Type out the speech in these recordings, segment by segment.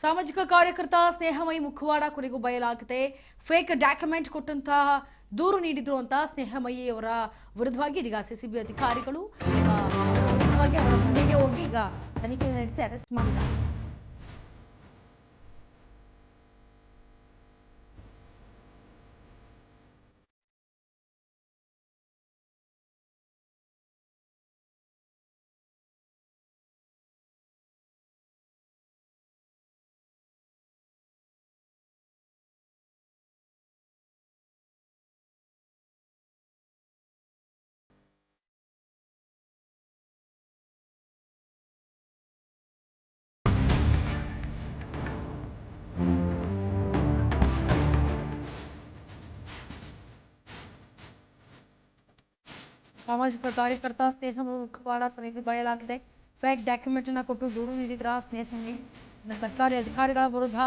ಸಾಮಾಜಿಕ ಕಾರ್ಯಕರ್ತ ಸ್ನೇಹಮಯಿ ಮುಖವಾಡ ಕೊನೆಗೂ ಬಯಲಾಗಿದೆ. ಫೇಕ್ ಡಾಕ್ಯುಮೆಂಟ್ ಕೊಟ್ಟಂತಹ ದೂರು ನೀಡಿದ್ರು ಅಂತ ಸ್ನೇಹಮಯಿ ಅವರ ವಿರುದ್ಧವಾಗಿ ಇದೀಗ ಸಿಸಿಬಿ ಅಧಿಕಾರಿಗಳು ಅವರ ಮನೆಗೆ ಹೋಗಿ ಈಗ ತನಿಖೆ ನಡೆಸಿ ಅರೆಸ್ಟ್ ಮಾಡಿದ್ದಾರೆ. ಸಾಮಾಜಿಕ ಕಾರ್ಯಕರ್ತ ಸ್ನೇಹಮಯಿ ಮುಖವಾಡ ಕೊನೆಗೂ ಬಯಲಾಗಿದೆ. ಫೇಕ್ ಡಾಕ್ಯುಮೆಂಟ್ ಅನ್ನ ಕೊಟ್ಟು ದೂರು ನೀಡಿದ್ರ ಸ್ನೇಹಮಯಿ. ಸರ್ಕಾರಿ ಅಧಿಕಾರಿಗಳ ವಿರುದ್ಧ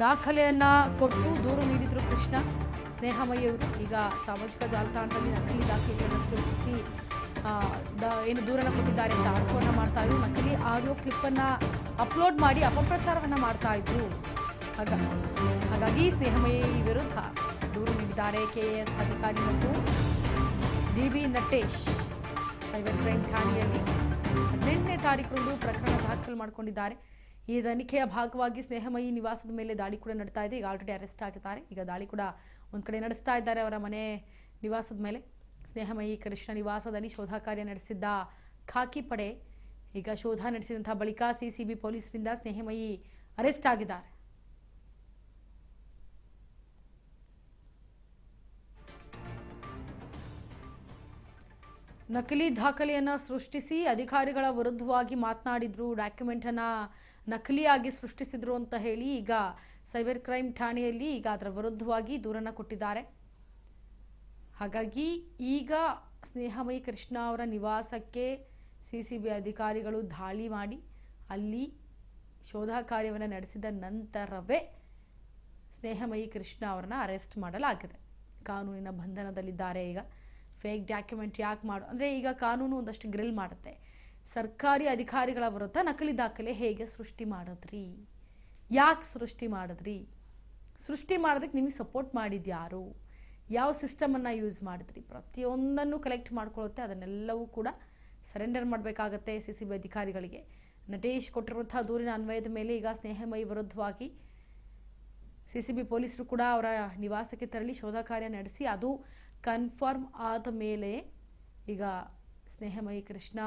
ದಾಖಲೆಯನ್ನ ಕೊಟ್ಟು ದೂರು ನೀಡಿದ್ರು ಕೃಷ್ಣ. ಸ್ನೇಹಮಯಿ ಅವರು ಈಗ ಸಾಮಾಜಿಕ ಜಾಲತಾಣದಲ್ಲಿ ನಕಲಿ ದಾಖಲೆಗಳನ್ನು ಸೃಷ್ಟಿಸಿ ಏನು ದೂರನ್ನು ಕೊಟ್ಟಿದ್ದಾರೆ ಅಂತ ಆರೋಪವನ್ನು ಮಾಡ್ತಾ ಇದ್ರು. ನಕಲಿ ಆಡಿಯೋ ಕ್ಲಿಪ್ಪನ್ನು ಅಪ್ಲೋಡ್ ಮಾಡಿ ಅಪಪ್ರಚಾರವನ್ನು ಮಾಡ್ತಾ ಇದ್ರು. ಹಾಗಾಗಿ ಸ್ನೇಹಮಯಿ ವಿರುದ್ಧ ದೂರು ನೀಡಿದ್ದಾರೆ ಕೆಎಎಸ್ ಅಧಿಕಾರಿ ಮತ್ತು ಡಿಬಿ ನಟೇಶ್. ಸೈಬರ್ ಕ್ರೈಮ್ ಠಾಣೆಯಲ್ಲಿ 18ನೇ ತಾರೀಕು ಪ್ರಕರಣ ದಾಖಲು ಮಾಡಿಕೊಂಡಿದ್ದಾರೆ. ಈ ತನಿಖೆಯ ಭಾಗವಾಗಿ ಸ್ನೇಹಮಯಿ ನಿವಾಸದ ಮೇಲೆ ದಾಳಿ ಕೂಡ ನಡೀತಾ ಇದೆ. ಈಗ ಆಲ್ರೆಡಿ ಅರೆಸ್ಟ್ ಆಗಿದ್ದಾರೆ. ಈಗ ದಾಳಿ ಕೂಡ ಒಂದು ಕಡೆ ನಡೆಸ್ತಾ ಇದ್ದಾರೆ ಅವರ ಮನೆ ನಿವಾಸದ ಮೇಲೆ. ಸ್ನೇಹಮಯಿ ಕೃಷ್ಣ ನಿವಾಸದಲ್ಲಿ ಶೋಧ ಕಾರ್ಯ ನಡೆಸಿದ್ದ ಖಾಕಿ ಪಡೆ ಈಗ ಶೋಧ ನಡೆಸಿದಂತಹ ಬಳಿಕ ಸಿಸಿಬಿ ಪೊಲೀಸರಿಂದ ಸ್ನೇಹಮಯಿ ಅರೆಸ್ಟ್ ಆಗಿದ್ದಾರೆ. ನಕಲಿ ದಾಖಲೆಯನ್ನು ಸೃಷ್ಟಿಸಿ ಅಧಿಕಾರಿಗಳ ವಿರುದ್ಧವಾಗಿ ಮಾತನಾಡಿದ್ರು. ಡಾಕ್ಯುಮೆಂಟನ್ನು ನಕಲಿಯಾಗಿ ಸೃಷ್ಟಿಸಿದ್ರು ಅಂತ ಹೇಳಿ ಈಗ ಸೈಬರ್ ಕ್ರೈಮ್ ಠಾಣೆಯಲ್ಲಿ ಈಗ ಅದರ ವಿರುದ್ಧವಾಗಿ ದೂರನ್ನು ಕೊಟ್ಟಿದ್ದಾರೆ. ಹಾಗಾಗಿ ಈಗ ಸ್ನೇಹಮಯಿ ಕೃಷ್ಣ ಅವರ ನಿವಾಸಕ್ಕೆ ಸಿಸಿಬಿ ಅಧಿಕಾರಿಗಳು ದಾಳಿ ಮಾಡಿ ಅಲ್ಲಿ ಶೋಧ ಕಾರ್ಯವನ್ನು ನಡೆಸಿದ ನಂತರವೇ ಸ್ನೇಹಮಯಿ ಕೃಷ್ಣ ಅವರನ್ನ ಅರೆಸ್ಟ್ ಮಾಡಲಾಗಿದೆ. ಕಾನೂನಿನ ಬಂಧನದಲ್ಲಿದ್ದಾರೆ. ಈಗ ಫೇಕ್ ಡಾಕ್ಯುಮೆಂಟ್ ಯಾಕೆ ಅಂದರೆ ಈಗ ಕಾನೂನು ಒಂದಷ್ಟು ಗ್ರಿಲ್ ಮಾಡುತ್ತೆ. ಸರ್ಕಾರಿ ಅಧಿಕಾರಿಗಳ ವಿರುದ್ಧ ನಕಲಿ ದಾಖಲೆ ಹೇಗೆ ಸೃಷ್ಟಿ ಮಾಡಿದ್ರಿ, ಯಾಕೆ ಸೃಷ್ಟಿ ಮಾಡಿದ್ರಿ, ಸೃಷ್ಟಿ ಮಾಡೋದಕ್ಕೆ ನಿಮಗೆ ಸಪೋರ್ಟ್ ಮಾಡಿದ್ಯಾರು, ಯಾವ ಸಿಸ್ಟಮನ್ನು ಯೂಸ್ ಮಾಡಿದ್ರಿ, ಪ್ರತಿಯೊಂದನ್ನು ಕಲೆಕ್ಟ್ ಮಾಡ್ಕೊಳ್ಳುತ್ತೆ. ಅದನ್ನೆಲ್ಲವೂ ಕೂಡ ಸರೆಂಡರ್ ಮಾಡಬೇಕಾಗತ್ತೆ ಸಿಸಿಬಿ ಅಧಿಕಾರಿಗಳಿಗೆ. ನಟೇಶ್ ಕೊಟ್ಟಿರುವಂಥ ದೂರಿನ ಅನ್ವಯದ ಮೇಲೆ ಈಗ ಸ್ನೇಹಮಯಿ ವಿರುದ್ಧವಾಗಿ ಸಿಸಿಬಿ ಪೊಲೀಸರು ಕೂಡ ಅವರ ನಿವಾಸಕ್ಕೆ ತೆರಳಿ ಶೋಧ ಕಾರ್ಯ ನಡೆಸಿ ಅದು ಕನ್ಫರ್ಮ್ ಆದ ಮೇಲೆ ಈಗ ಸ್ನೇಹಮಯಿ ಕೃಷ್ಣ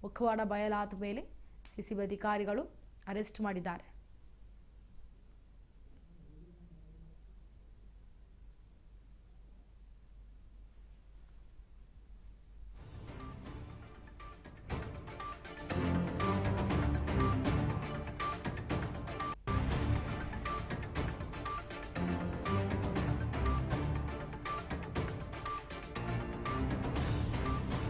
ಮುಖವಾಡ ಬಯಲಾದ ಮೇಲೆ ಸಿಸಿಬಿ ಅಧಿಕಾರಿಗಳು ಅರೆಸ್ಟ್ ಮಾಡಿದ್ದಾರೆ.